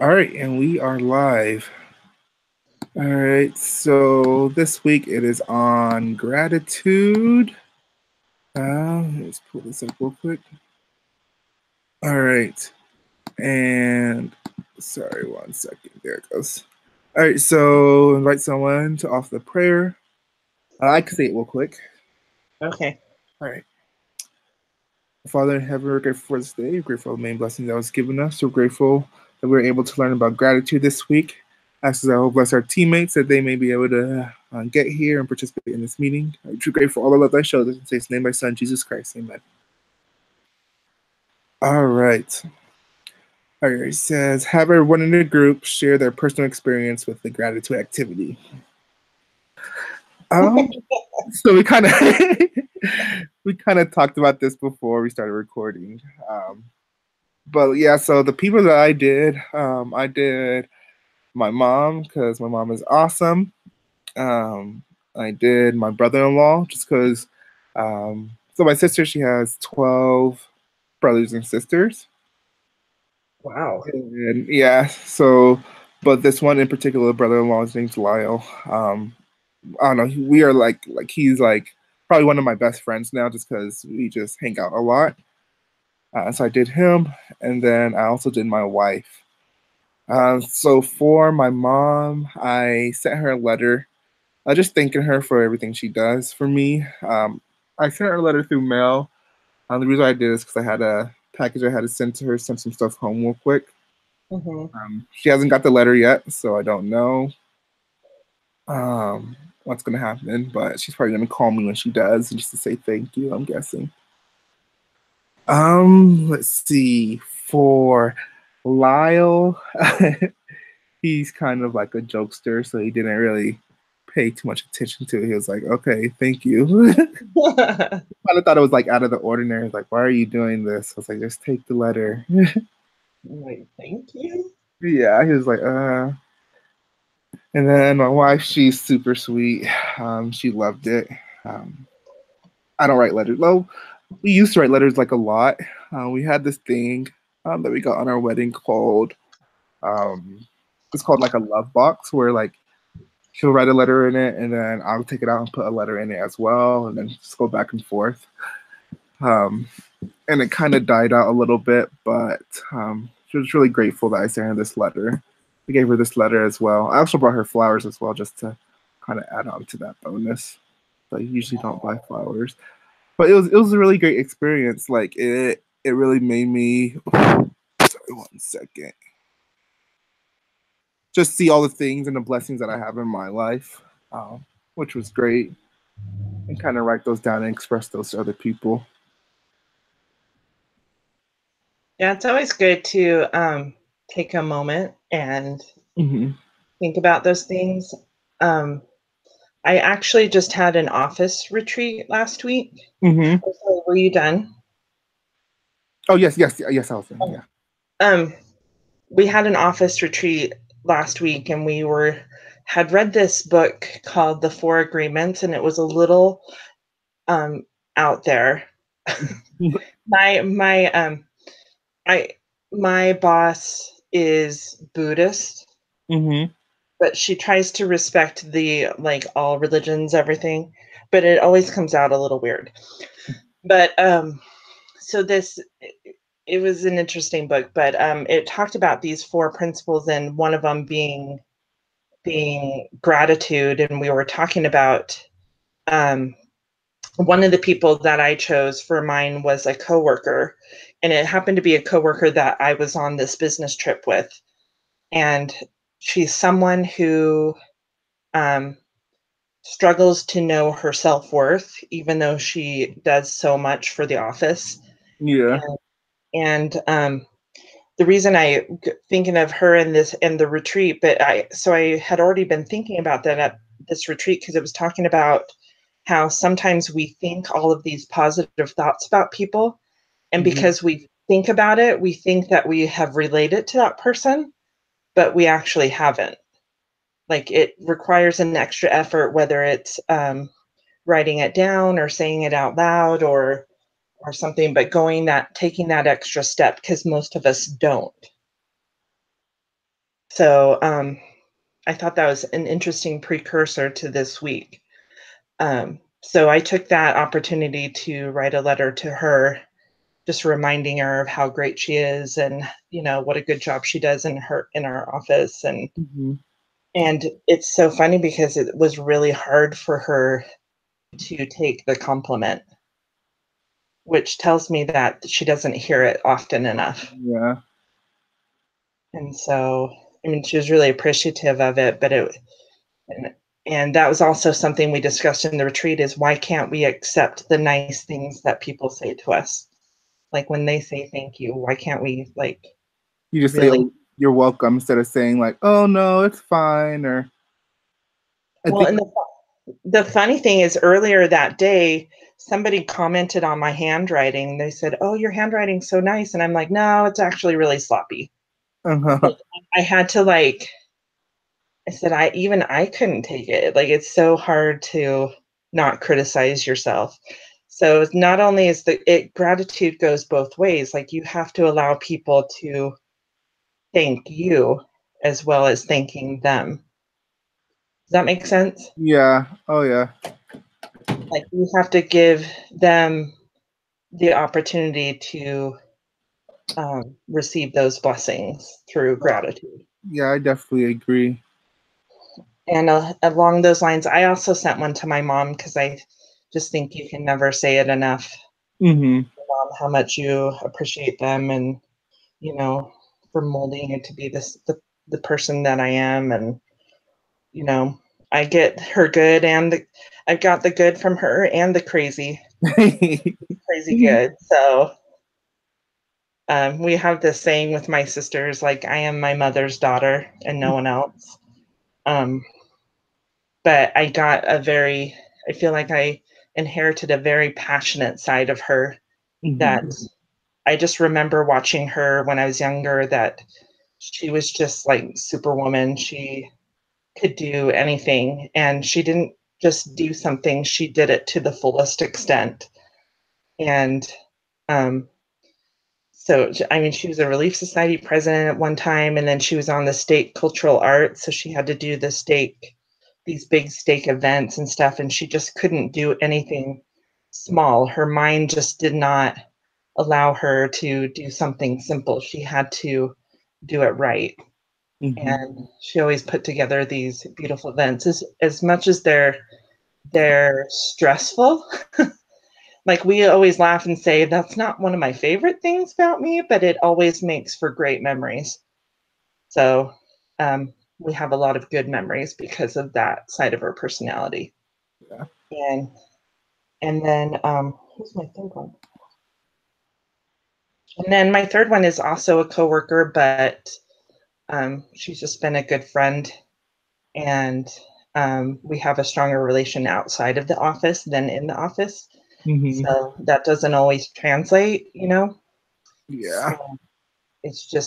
All right, and we are live. All right, so this week it is on gratitude. Let's pull this up real quick. All right, and sorry, 1 second. There it goes. All right, so invite someone to offer the prayer. I can say it real quick. Okay. All right. Father in heaven, we're grateful for this day. We're grateful for the main blessing that was given us. We're grateful that we were able to learn about gratitude this week. Ask us, I will bless our teammates that they may be able to get here and participate in this meeting. I'm too grateful for all the love that showed us. In His name, by Son, Jesus Christ. Amen. All right. All right. It says, have everyone in the group share their personal experience with the gratitude activity. Um, so we kind of we kind of talked about this before we started recording. But yeah, so the people that I did my mom because my mom is awesome. I did my brother-in-law just because. So my sister, she has 12 brothers and sisters, Wow. and yeah, so but this one in particular, brother-in-law, his name's Lyle. I don't know. We are like he's like probably one of my best friends now, just because we just hang out a lot. So I did him, and then I also did my wife. So for my mom, I sent her a letter, just thanking her for everything she does for me. I sent her a letter through mail. The reason I did is because I had a package I had to send to her, send some stuff home real quick. Mm-hmm. She hasn't got the letter yet, so I don't know what's gonna happen. But she's probably gonna call me when she does, just to say thank you. I'm guessing. Let's see. For Lyle, he's kind of like a jokester, so he didn't really pay too much attention to it. He was like, "Okay, thank you." Kind of thought it was like out of the ordinary. Like, why are you doing this? I was like, just take the letter. Wait, thank you. Yeah, he was like, And then my wife, she's super sweet. She loved it. Um, I don't write letters. Well, we used to write letters like a lot. We had this thing that we got on our wedding called um, it's called like a love box, where like she'll write a letter in it, and then I'll take it out and put a letter in it as well, and then just go back and forth. Um, and it kind of died out a little bit, but she was really grateful that I sent her this letter. I gave her this letter as well. I also brought her flowers as well, just to kind of add on to that bonus. I usually don't buy flowers, but it was a really great experience. Like it really made me. Sorry, 1 second. Just see all the things and the blessings that I have in my life, which was great, and kind of write those down and express those to other people. Yeah, it's always good to take a moment and Mm-hmm. think about those things. Um, I actually just had an office retreat last week. Mm-hmm. Oh, sorry, were you done? Oh yes, yes, yes, Alvin. Oh. Yeah. Um, we had an office retreat last week, and we had read this book called The Four Agreements, and it was a little um, out there. my my I my boss is Buddhist, Mm-hmm. but she tries to respect the like all religions, everything, but it always comes out a little weird. But so this it was an interesting book, but it talked about these four principles, and one of them being gratitude, and we were talking about um one of the people that I chose for mine was a coworker, and it happened to be a coworker that I was on this business trip with. And she's someone who um, struggles to know her self-worth, even though she does so much for the office. Yeah. And the reason thinking of her in the retreat, but I had already been thinking about that at this retreat, because it was talking about how sometimes we think all of these positive thoughts about people, and Mm-hmm. because we think about it, we think that we have related to that person, but we actually haven't. Like, it requires an extra effort, whether it's writing it down or saying it out loud, or something, but taking that extra step, because most of us don't. So I thought that was an interesting precursor to this week. So I took that opportunity to write a letter to her, just reminding her of how great she is and what a good job she does in our office. Mm-hmm. And it's so funny because it was really hard for her to take the compliment, which tells me that she doesn't hear it often enough. Yeah. And so, I mean, she was really appreciative of it, but and, and that was also something we discussed in the retreat is why can't we accept the nice things that people say to us? Like when they say thank you, why can't we like You just say, really? "Oh, you're welcome," instead of saying like, "Oh no, it's fine," or I Well, think. and the funny thing is earlier that day, somebody commented on my handwriting. They said, "Oh, your handwriting's so nice." And I'm like, "No, it's actually really sloppy." Uh-huh. Like I had to like I said I couldn't take it. Like it's so hard to not criticize yourself. So it's not only is gratitude goes both ways. Like you have to allow people to thank you as well as thanking them. Does that make sense? Yeah. Oh yeah. Like you have to give them the opportunity to receive those blessings through gratitude. Yeah, I definitely agree. And along those lines, I also sent one to my mom because I just think you can never say it enough, Mm-hmm. how much you appreciate them and, you know, for molding it to be the person that I am. And, you know, I get her good I've got the good from her and the crazy good. So we have this saying with my sisters, like, I am my mother's daughter and no one else. Um, but I feel like I inherited a very passionate side of her that Mm-hmm. I just remember watching her when I was younger, that she was just like superwoman. She could do anything, and she didn't just do something, she did it to the fullest extent. And um, so, I mean, she was a Relief Society president at one time, and then she was on the state cultural arts. So she had to do these big stake events and stuff, and she just couldn't do anything small. Her mind just did not allow her to do something simple. She had to do it right. Mm-hmm. And she always put together these beautiful events. As much as they're stressful, like we always laugh and say that's not one of my favorite things about me, but it always makes for great memories. So we have a lot of good memories because of that side of her personality. Yeah. And and then who's my third one? And then my third one is also a coworker, but she's just been a good friend, and we have a stronger relation outside of the office than in the office. Mm-hmm. So that doesn't always translate. Yeah. So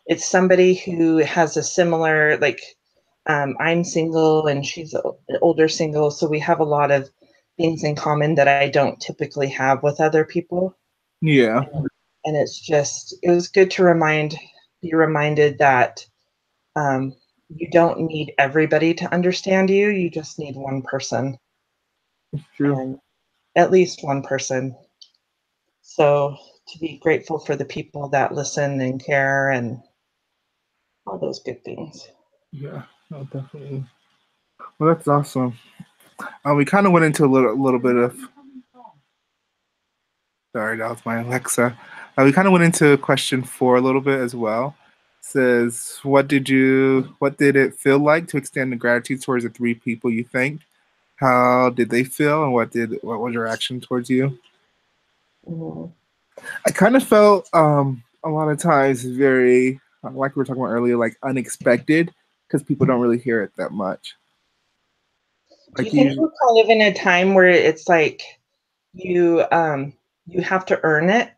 it's somebody who has a similar like I'm single and she's an older single, so we have a lot of things in common that I don't typically have with other people. Yeah. And it was good to be reminded that um, you don't need everybody to understand you. You just need one person, True. and at least one person. So to be grateful for the people that listen and care and all those good things. Yeah. No, definitely. Well, that's awesome. We kind of went into a little bit of. Sorry, that was my Alexa. We kind of went into question four a little bit as well. Says, what did it feel like to extend the gratitude towards the three people you thanked? How did they feel, and what was your action towards you? Mhm. I kind of felt a lot of times very like we were talking about earlier, like unexpected because people don't really hear it that much. Do you Like think usually, we're kind of in a time where it's like you you have to earn it,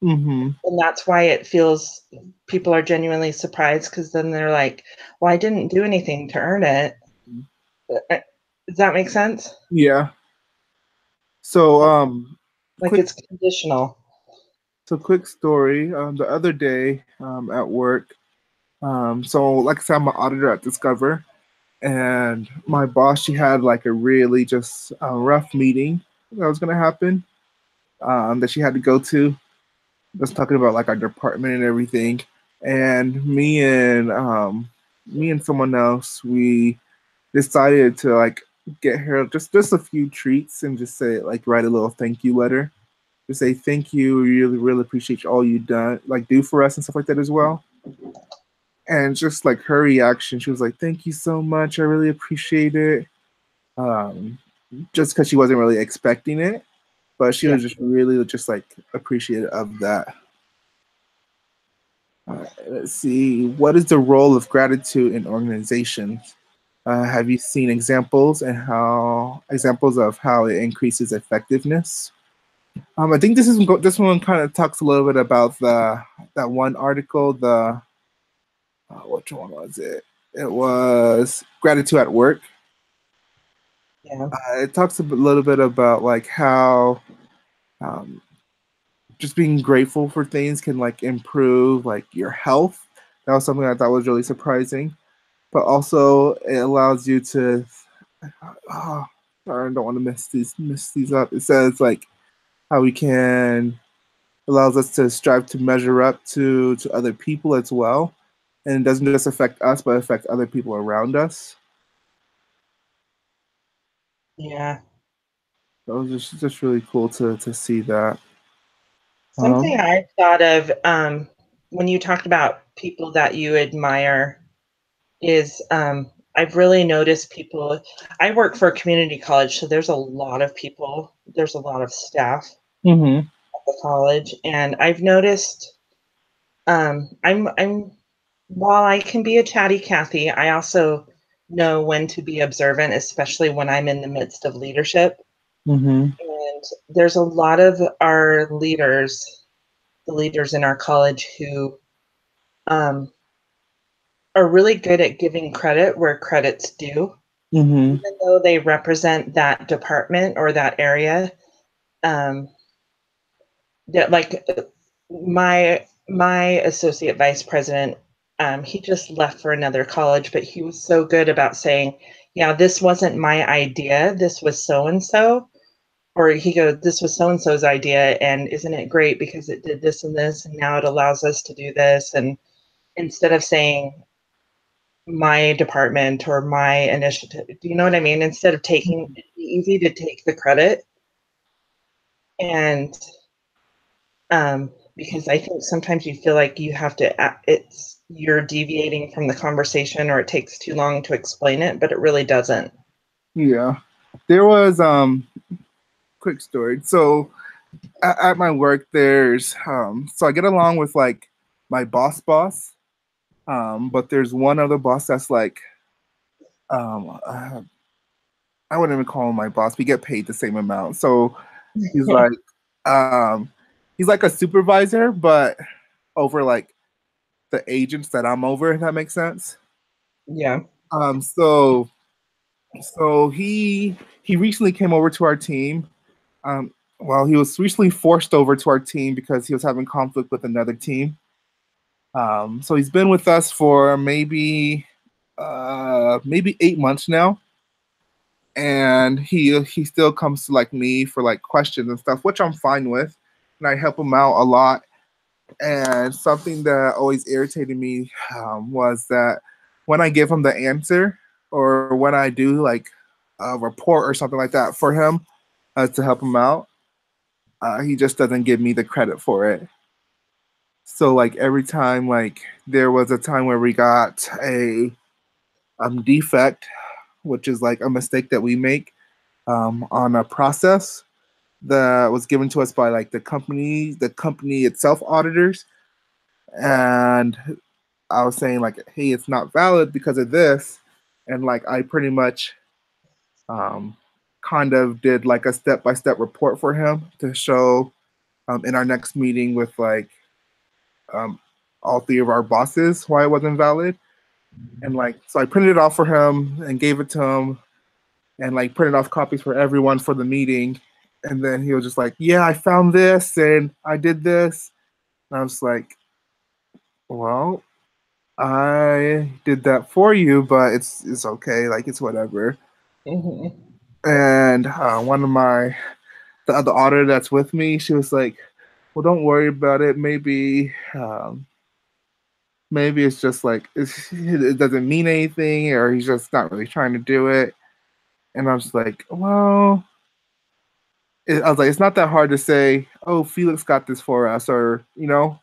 mm-hmm, and that's why it feels people are genuinely surprised because then they're like, "Well, I didn't do anything to earn it." Uh, Does that make sense? yeah. So Like quick it's conditional. quick story. The other day at work. So like I said, I'm an auditor at Discover, and my boss, she had like a really just rough meeting that was gonna happen, that she had to go to. Just talking about like our department and everything. And me and someone else, we decided to like get her just a few treats and just say like write a little thank you letter. To say thank you, we really appreciate all you done like do for us and stuff like that as well. And just like her reaction, she was like, "Thank you so much. I really appreciate it." Um, just because she wasn't really expecting it, but she Yeah. was just really just like appreciative of that. Let's see. What is the role of gratitude in organizations? Have you seen examples of how it increases effectiveness? I think this one kind of talks a little bit about the that one article. The which one was it? It was gratitude at work. Yeah. It talks a little bit about like how um, just being grateful for things can like improve like your health. That was something I thought was really surprising. But also it allows you to. Oh, sorry, I don't want to mess these up. It says like how we can allows us to strive to measure up to other people as well, and it doesn't just affect us but affect other people around us. Yeah. So it was just really cool to see that. Something Um, I thought of when you talked about people that you admire is I've really noticed people. I work for a community college, so there's a lot of people, there's a lot of staff mm-hmm, at the college, and I've noticed I'm while I can be a chatty Cathy, I also know when to be observant, especially when I'm in the midst of leadership. mm-hmm, And there's a lot of our leaders, the leaders in our college, who um, are really good at giving credit where credit's due, mm-hmm, even though they represent that department or that area. Um, that like my associate vice president, he just left for another college, but he was so good about saying, "Yeah, this wasn't my idea. This was so and so." Or he goes, "This was so and so's idea, and isn't it great because it did this and this, and now it allows us to do this." And instead of saying my department or my initiative, do you know what I mean? Instead of taking, it'd be easy to take the credit and because I think sometimes you feel like you have to, it's you're deviating from the conversation or it takes too long to explain it, but it really doesn't. yeah. There was quick story. So at my work, there's so I get along with like my boss, but there's one other boss that's like um, uh, I wouldn't even call him my boss. We get paid the same amount, so he's like um, he's like a supervisor, but over like the agents that I'm over. If that makes sense. Yeah. Um, so so he recently came over to our team. Well, he was recently forced over to our team because he was having conflict with another team. So he's been with us for maybe 8 months now, and he still comes to like me for like questions and stuff, which I'm fine with, and I help him out a lot. And something that always irritated me was that when I give him the answer or when I do like a report or something like that for him to help him out, he just doesn't give me the credit for it. So like every time, like there was a time where we got a defect, which is like a mistake that we make on a process that was given to us by like the company itself auditors, and I was saying like, hey, it's not valid because of this, and like I pretty much um, kind of did like a step by step report for him to show in our next meeting with like um, all three of our bosses why it wasn't valid. And like, so I printed it off for him and gave it to him and like printed off copies for everyone for the meeting. And then he was just like, yeah, I found this and I did this. And I was like, well, I did that for you, but it's okay. Like it's whatever. Hmm. And one of my the other auditor that's with me, she was like, "Well, don't worry about it. Maybe it's just like it doesn't mean anything, or he's just not really trying to do it." And I was like, "Well," I was like, "It's not that hard to say. Oh, Felix got this for us, or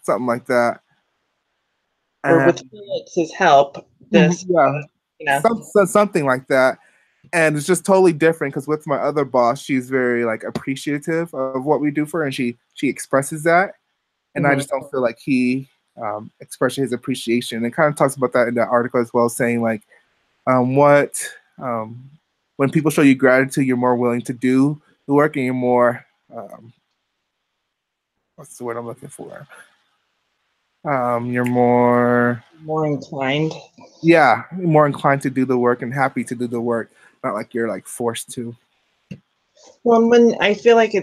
something like that." Or with And Felix's help, this, yeah, you know. something like that. And it's just totally different because with my other boss, she's very like appreciative of what we do for her, and she expresses that, and I Hmm. just don't feel like he expressed his appreciation. And kind of talks about that in that article as well, saying like what when people show you gratitude, you're more willing to do the work, and you're more what's the word I'm looking for? You're more More inclined. yeah, more inclined to do the work and happy to do the work, not like you're like forced to. Well, when I feel like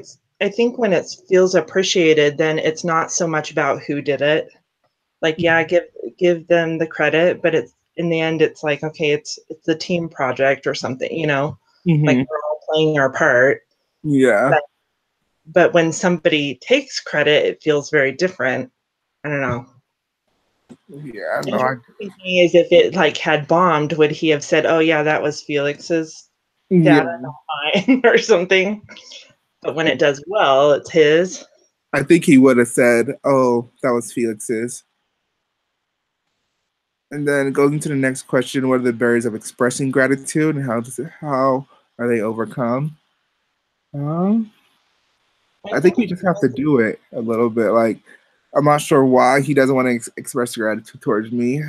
I think when it feels appreciated, then it's not so much about who did it. Like, yeah, give them the credit, but it's in the end, it's like, okay, it's a team project or something, like Hmm. we're all playing our part. Yeah, But when somebody takes credit, it feels very different. I don't know. yeah, no, And thinking is if it like had bombed, would he have said, "Oh yeah, that was Felix's data, yeah. not mine," or something? But when it does well, it's his. I think he would have said, "Oh, that was Felix's." And then it goes into the next question: what are the barriers of expressing gratitude, and how are they overcome? Um, I I think think we it just have to do it a little bit. Like, I'm not sure why he doesn't want to express gratitude towards me.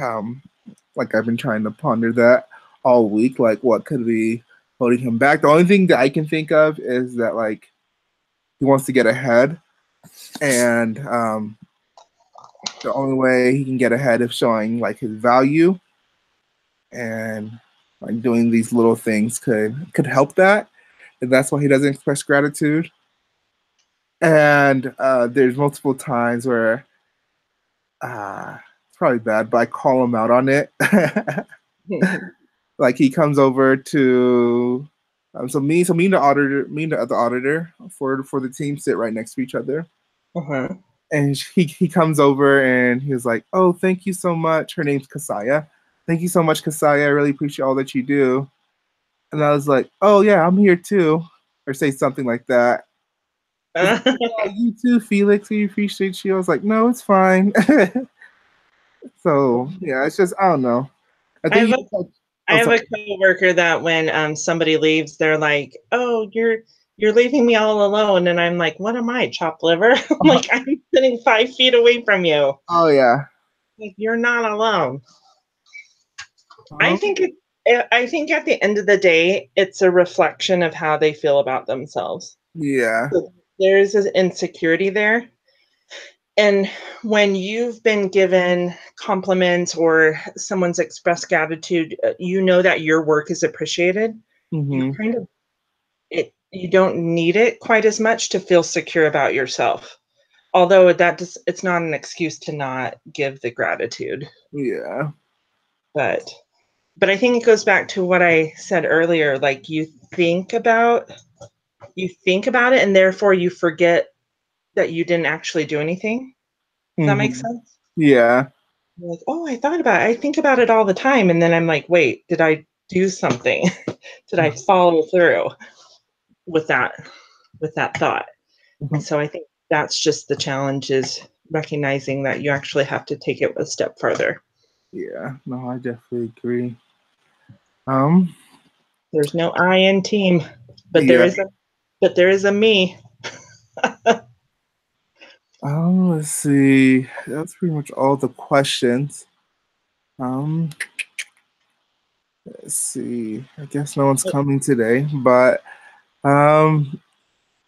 Like I've been trying to ponder that all week. Like, what could be holding him back? The only thing that I can think of is that like he wants to get ahead, and the only way he can get ahead is showing like his value, and like doing these little things could help that. And that's why he doesn't express gratitude. And there's multiple times where it's probably bad, but I call him out on it. Like he comes over to me and the auditor, me and the other auditor for the team sit right next to each other. uh-huh. And he comes over and he was like, "Oh, thank you so much." Her name's Kasaya. "Thank you so much, Kasaya. I really appreciate all that you do." And I was like, "Oh yeah, I'm here too," or say something like that. He's like, "Yeah, you too, Felix. We appreciate you." I was like, "No, it's fine." So yeah, it's just I don't know. I I think have you a just like, I oh have sorry. a coworker that when somebody leaves, they're like, "Oh, you're leaving me all alone," and I'm like, "What am I, chopped liver?" I'm like, "I'm sitting 5 feet away from you. Oh yeah. Like, you're not alone." I Um, think it. I think at the end of the day, it's a reflection of how they feel about themselves. yeah. So there's an insecurity there. And when you've been given compliments or someone's expressed gratitude, you know that your work is appreciated. You Hmm. kind of you don't need it quite as much to feel secure about yourself. Although it's not an excuse to not give the gratitude. Yeah. But but I think it goes back to what I said earlier. Like you think about it, and therefore you forget that you didn't actually do anything. Does that make Hmm. sense? Yeah. You're like, oh, I thought about it. I think about it all the time. And then I'm like, wait, did I do something? Did I follow through with that thought? And so I think that's just the challenge is recognizing that you actually have to take it a step further. Yeah. No, I definitely agree. Um. There's no I in team, but Yeah. there is a me. Let's see. That's pretty much all the questions. Um. Let's see. I guess no one's coming today, but um,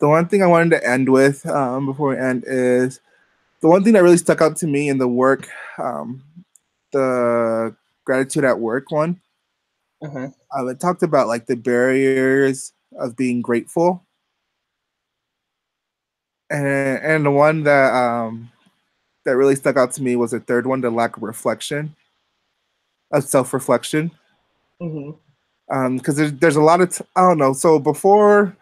the one thing I wanted to end with before we end is the one thing that really stuck out to me in the work, um, the gratitude at work one. Uh-huh. It talked about like the barriers of being grateful, and the one that really stuck out to me was the third one, the lack of reflection. of self-reflection. Hmm. Because there's a lot of I don't know. So before,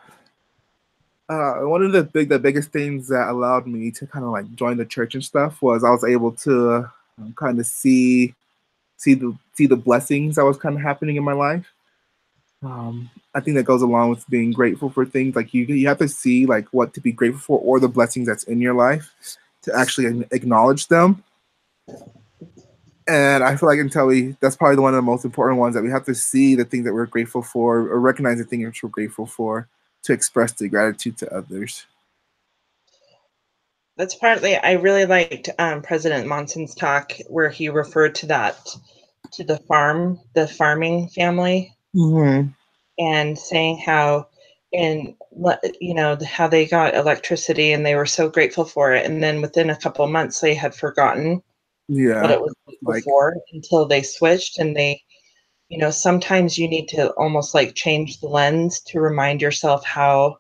one of the biggest things that allowed me to kind of like join the church and stuff was I was able to kind of see the blessings that was kind of happening in my life. I think that goes along with being grateful for things. Like you have to see like what to be grateful for or the blessings that's in your life to actually acknowledge them. And I feel like until that's probably one of the most important ones that we have to see the things that we're grateful for or recognize the things that we're grateful for to express the gratitude to others. That's partly, I really liked President Monson's talk where he referred to that, to the farming family, Mm-hmm. and saying how, how they got electricity and they were so grateful for it. And then within a couple of months, they had forgotten what Yeah, it was like like before until they switched. And sometimes you need to almost like change the lens to remind yourself how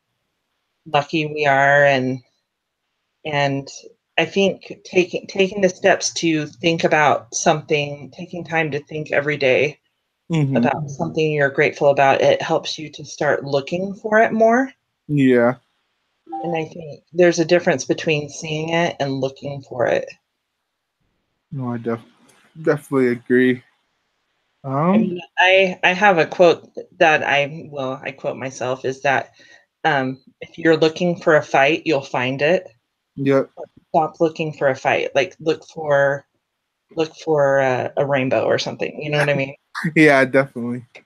lucky we are. And I think taking the steps to think about something, taking time to think every day mm-hmm. about something you're grateful about, it helps you to start looking for it more. Yeah. And I think there's a difference between seeing it and looking for it. No, definitely agree. I Um, mean, I have a quote that I quote myself is that if you're looking for a fight, you'll find it. yep. Stop looking for a fight. Like look for a rainbow or something. You know what I mean? Yeah, definitely. Like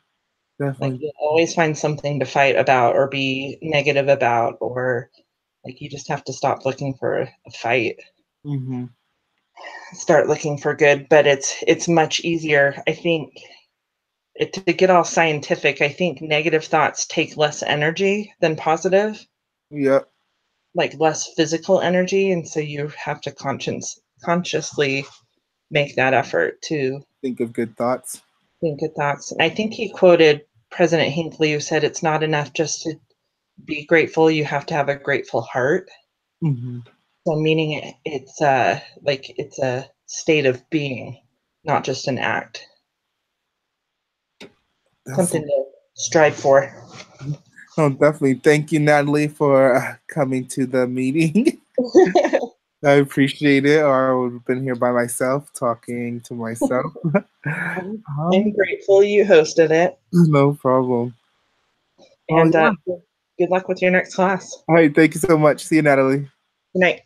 Definitely. you'll always find something to fight about or be negative about, or like you just have to stop looking for a fight. Mm-hmm. Start looking for good. But it's much easier, I think, to get all scientific. I think negative thoughts take less energy than positive, Yep. like less physical energy, and so you have to consciously make that effort to Think of good thoughts. think of thoughts. And I think he quoted President Hinckley, who said it's not enough just to be grateful, you have to have a grateful heart. Mm-hmm. So meaning it's like it's a state of being, not just an act. Something Definitely. to strive for. Oh, definitely. Thank you, Natalie, for coming to the meeting. I appreciate it. Or I would have been here by myself, talking to myself. I'm grateful you hosted it, No problem. Oh and yeah. good luck with your next class. All right. Thank you so much. See you, Natalie. Good night.